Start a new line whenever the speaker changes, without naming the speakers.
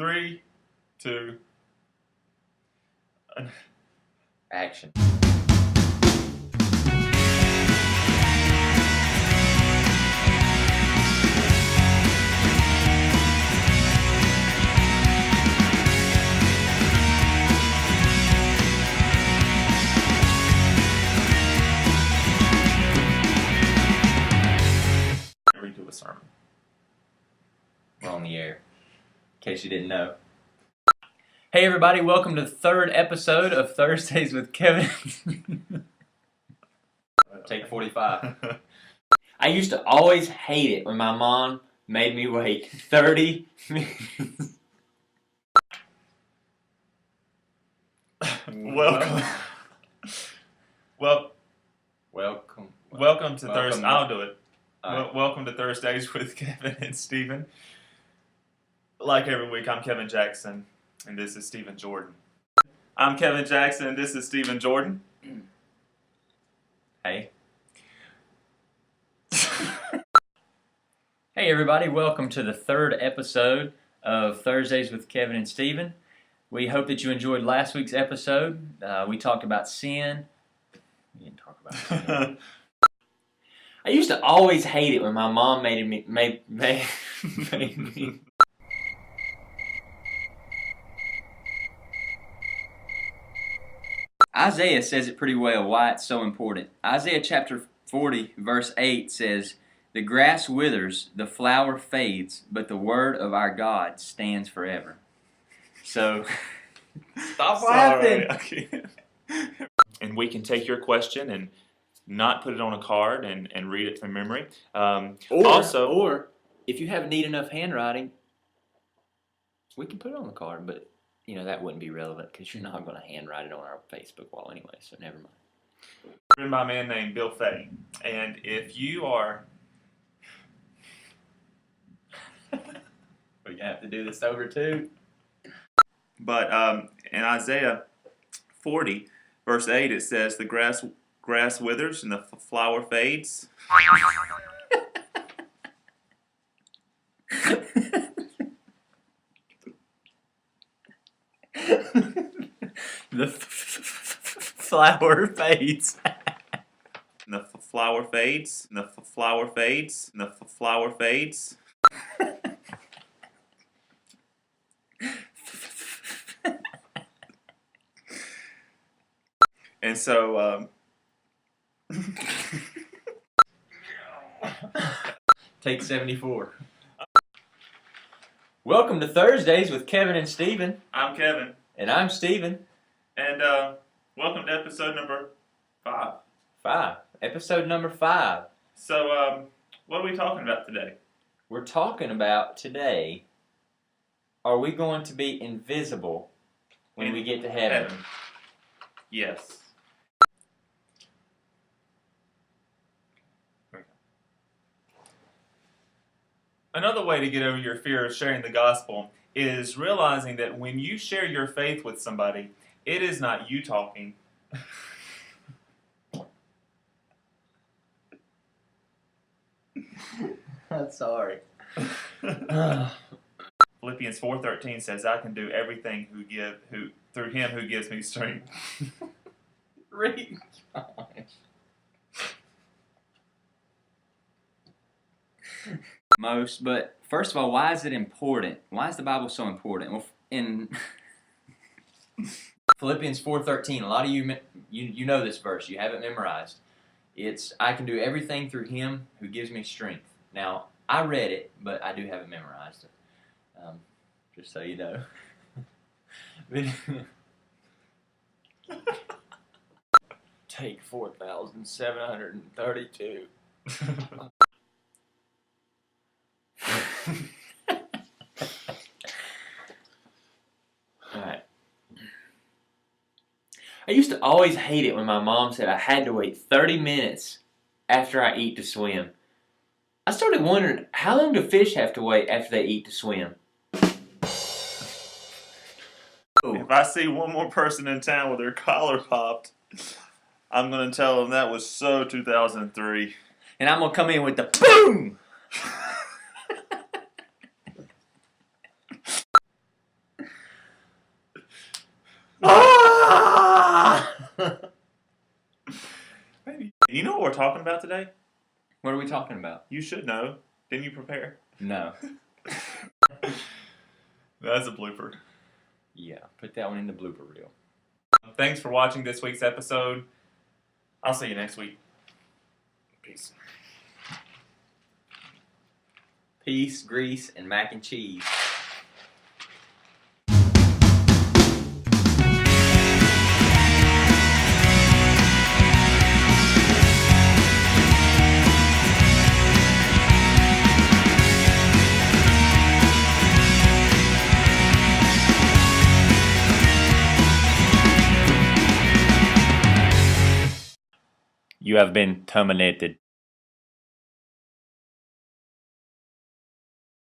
3, 2,
Action.
redo a sermon.
We're on the air, in case you didn't know. Hey everybody, welcome to the third episode of Thursdays with Kevin. Take 45. I used to always hate it when my mom made me wait 30 minutes.
Welcome. Welcome to Thursday. I'll do it.
Right.
Welcome to Thursdays with Kevin and Stephen. Like every week, I'm Kevin Jackson, and this is Stephen Jordan. I'm Kevin Jackson, and this is Stephen Jordan.
Hey. Hey everybody, welcome to the third episode of Thursdays with Kevin and Stephen. We hope that you enjoyed last week's episode. We talked about sin. We didn't talk about sin. I used to always hate it when my mom made me. Isaiah says it pretty well why it's so important. Isaiah chapter 40 verse 8 says, "The grass withers, the flower fades, but the word of our God stands forever." So, stop laughing.
And we can take your question and not put it on a card and read it from memory.
Or if you have neat enough handwriting, we can put it on the card, but you know that wouldn't be relevant because you're not going to handwrite it on our Facebook wall anyway, so never mind.
Written by a man named Bill Fay. And if you are...
We're going to have to do this over too.
But in Isaiah 40, verse 8, it says, "The grass withers and the flower fades."
The flower fades.
And the flower fades. And the flower fades. And the flower fades. And so,
Take 74. Welcome to Thursdays with Kevin and Stephen.
I'm Kevin.
And I'm Stephen.
And welcome to episode number 5.
Episode number 5.
So, what are we talking about today?
We're talking about today, are we going to be invisible when we get to heaven?
Yes. Another way to get over your fear of sharing the gospel is realizing that when you share your faith with somebody, it is not you talking.
I'm sorry.
Philippians 4:13 says, "I can do everything through Him who gives me strength."
Read. But first of all, why is it important? Why is the Bible so important? Well, in Philippians 4:13, a lot of you know this verse. You have it memorized. It's, "I can do everything through Him who gives me strength." Now, I read it, but I do have it memorized. Just so you know. Take 4,732. Alright. I used to always hate it when my mom said I had to wait 30 minutes after I eat to swim. I started wondering, how long do fish have to wait after they eat to swim?
If I see one more person in town with their collar popped, I'm going to tell them that was so 2003.
And I'm going to come in with the boom!
we're talking about today?
What are we talking about?
You should know. Didn't you prepare?
No.
That's a blooper.
Yeah, put that one in the blooper reel.
Thanks for watching this week's episode. I'll see you next week. Peace.
Peace, grease, and mac and cheese. You have been terminated.